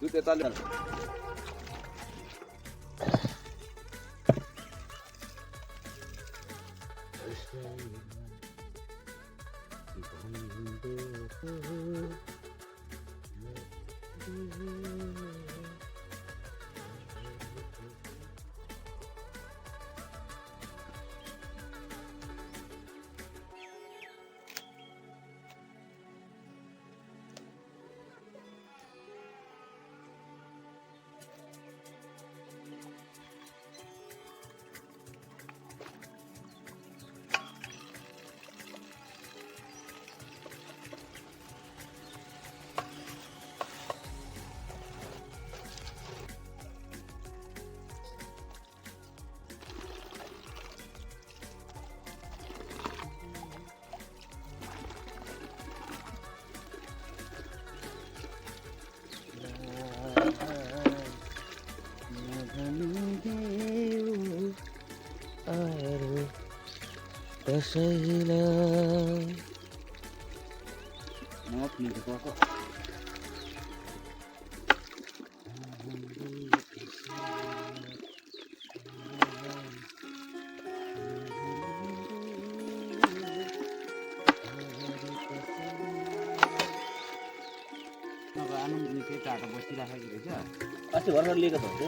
जुते तले कसैलाई नपिएको पको आनन्द निकै टाढा बसिराखेको रहेछ अस्ति भर्खर लिएको त हो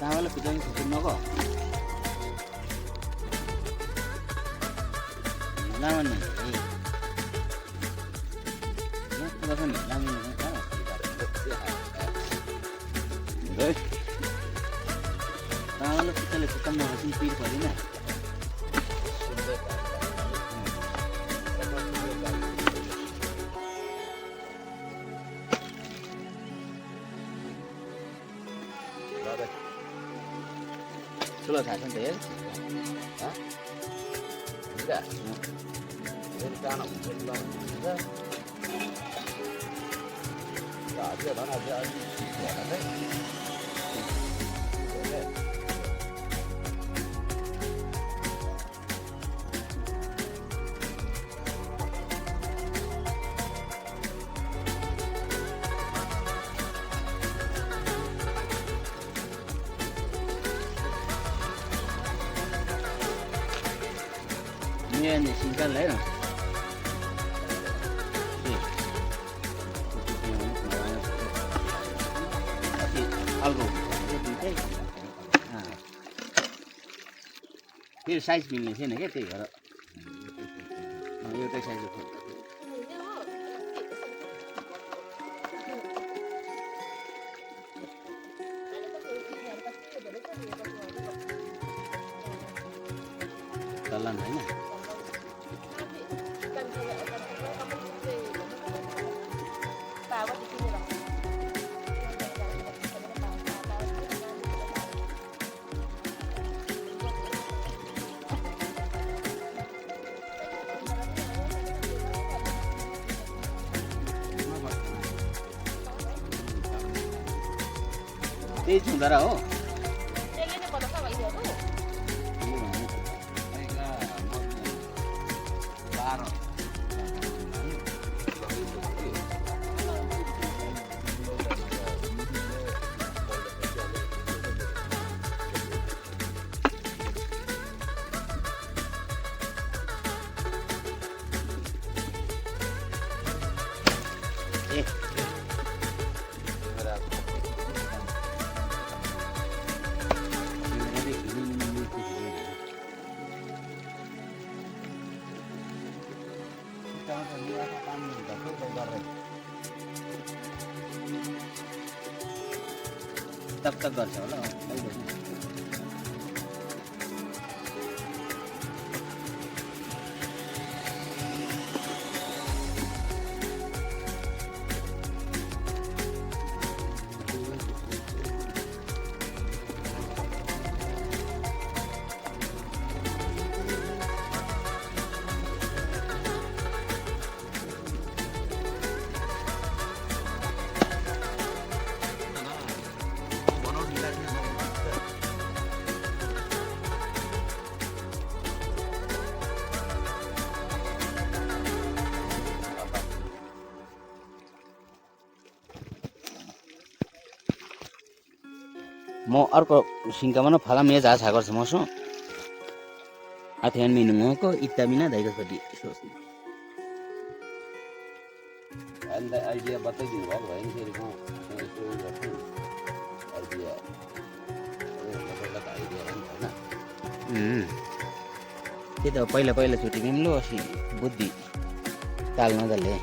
तामाले पुजाङ सुन्नको लामन ए न पनि लामन है तामाले पुजाले पुजाङ नभएपछि पिर पर्दैन Sudah saya sendiri, hah? Enggak, dari sana mungkin lah, enggak. Tak ada mana ada, ya ada. Ini singkat lah ya. Algo. Ini size मिल्ने छैन के त्यही भएर एउटै साइज हो चलन हैन त्यही छुँदा हो तक तक गर्छ होला म अर्को सिङ्कामा फाला मेज आछा गर्छ मसो आथेन मिनुङको इत्ता बिना दाइको छोटी सोच्नु अन्त आइडिया बताइदिनु भएको भए नि फेरि म यसो गर्छु आइडिया मतलब आइडिया होइन त्यही त पहिला पहिलाचोटि पनि लो अस्ति बुद्धि ताल नजरले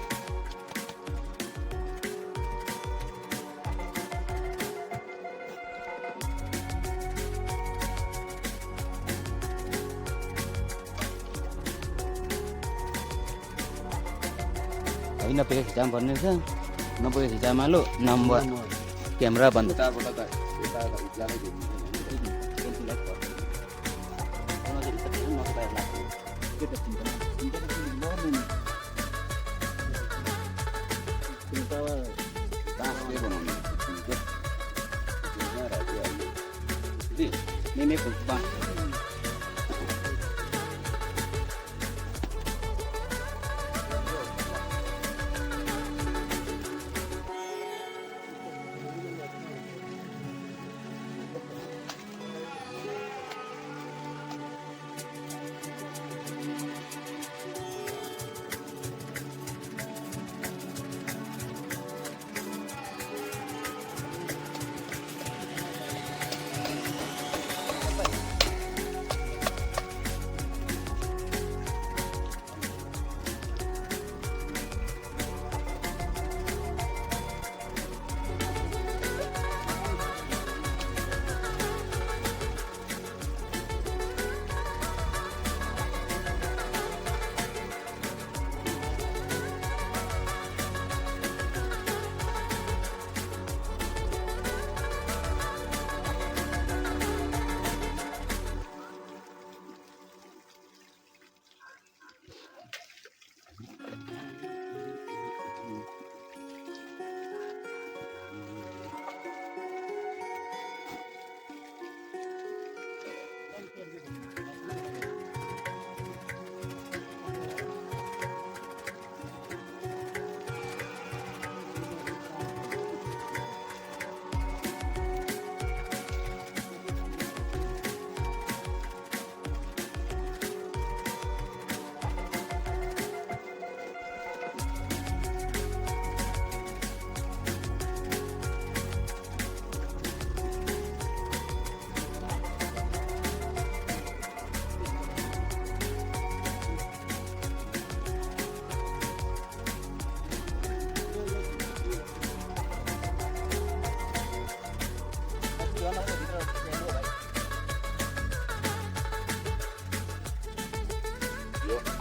नपुगेको खिचामा पर्ने रहेछ नपुगेको खिचामा लो नम्बर क्यामेरा बन्द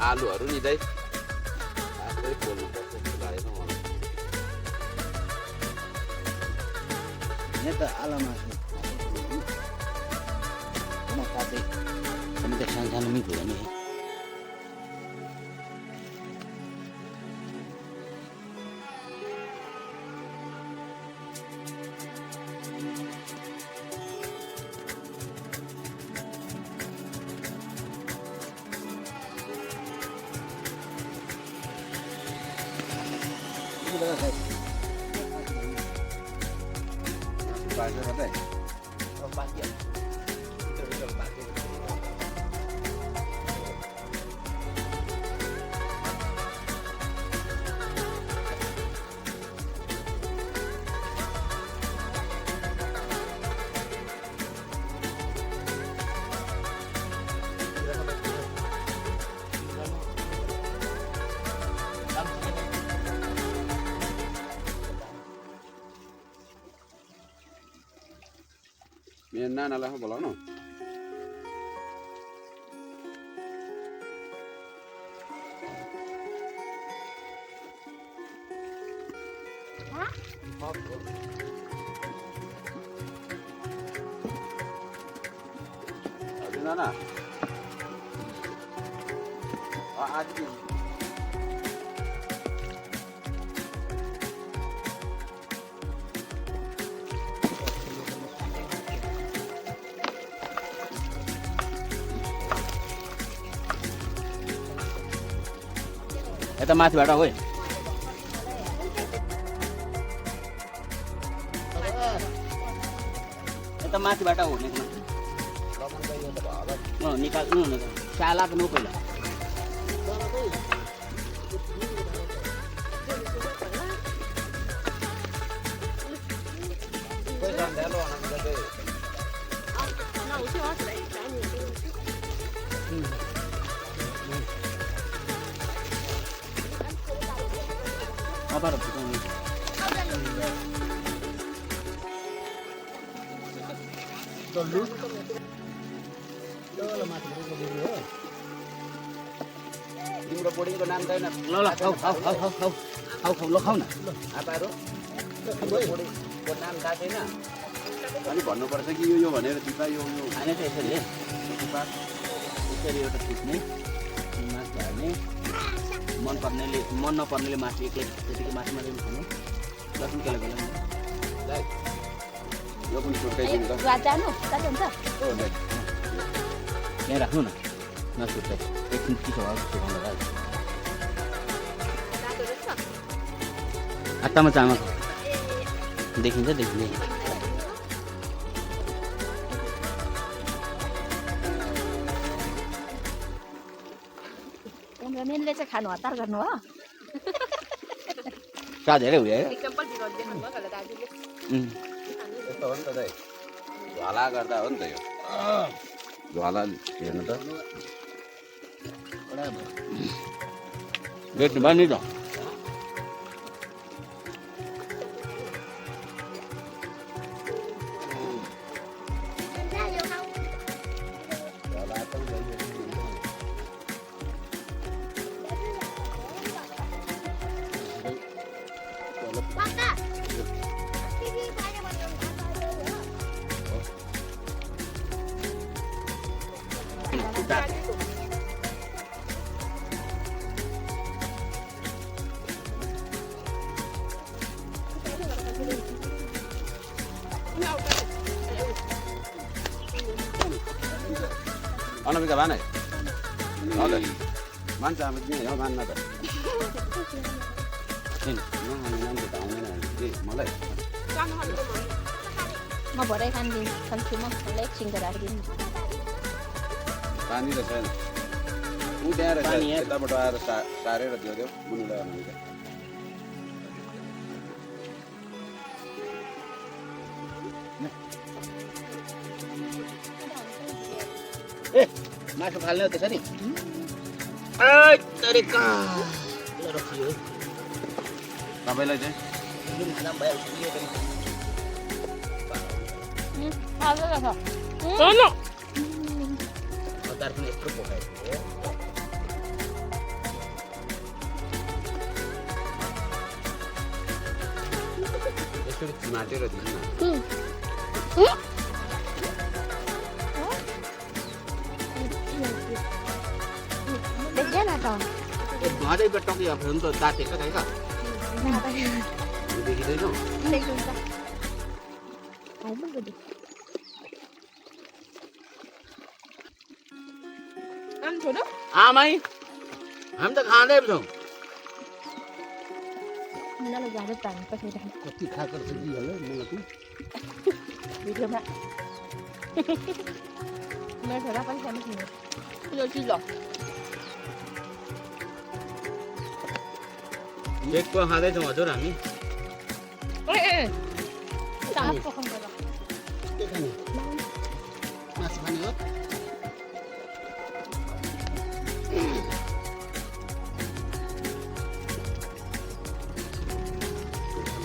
आलुहरू नि दाइ आफै पोल्नुपर्छ जस्तो लागेको मलाई यहाँ त आलुमा काट्दै हामी त सानो मिठो हो नि मेरो नानालाई बोलाउनु हजुर नाना आज यता माथिबाट हो त माथिबाट हुनेको निकाल्नु न चालाक्नु पहिला apa rebut ini? Dulu. Dulu mati dulu. Ini boarding ko naam tayo na. Lola, hau lo khau na. Apa ro? Boarding ko naam date na. Ani भन्नु पर्छ कि यो भनेर दिपा यो हैन त यसरी हे दिपा यसरी एउटा खिच्ने मास झार्ने मन नपर्नेले मास एक्लै त्यतिकै मास मात्रै खाने लसुन केला गला लाइक यो पनि सुर्काइदिनु त जानु कता हुन्छ हो लाइक यहाँ राख्नु न नसुर्काइ एकछिन चिसो भयो सुकाउन लाग्यो आत्तामा चामल देखिन्छ देखिने मेनले चाहिँ खानु हतार गर्नु हो का धेरै हुयो है एक्जाम्पल दिनु देखाउनु भयो होला दाजुले यस्तो हो नि त दाइ झोला गर्दा हो नि त यो झोला हेर्नु त बेच्नु भयो नि त Ano bisa mana? Ada. Mana macam ni? Yang mana tu? Ini, yang kita awalnya ni, malai. Mau boleh kan di, kan cuma boleh singgah lagi. Pani dah saya. Udah ada saya. Kita berdoa sehari ada dia, bunuh lah nanti. Masuk halnya ke sini. Tarik kah. Lorok siu. Sampai lagi. Ini sampai siu kan. Ada apa? Sono. Otar punya kerupuk kayak. Itu mati loh di sana. Ada betok ya, untuk tadi kan kan? Jadi gitu dong. Ăn thử đó. À mày, ham ta khá đấy không? Nó là già rất tàn, có thể đánh. Có thịt khai có thể gì rồi, nhưng mà cũng. Đi thêm ạ. Mẹ phải ra bánh xem gì? Rồi chi rồi? एक को खाँदै छौँ हजुर हामी मासु खाने हो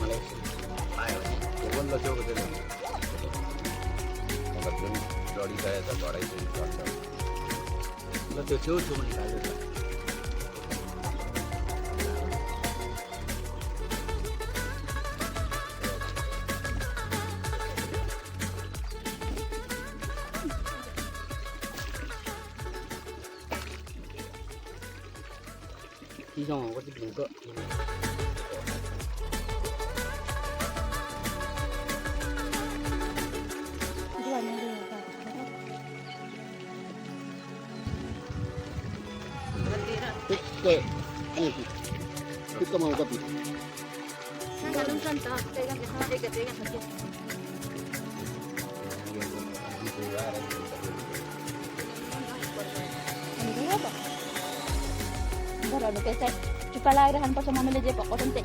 मलाई आयो भने बन्द छेउको चाहिँ मतलब जुन डढिरहेछ घरै चाहिँ चल्छ ल त्यो छेउछेउमा निकाल्दैछ 이상 어디 누가 Kita mau kopi. Nah, kalau santai, kita Ano kaya ba? Barano kaya sa chupalagrahan pa sa mamili dyan pa ko tante.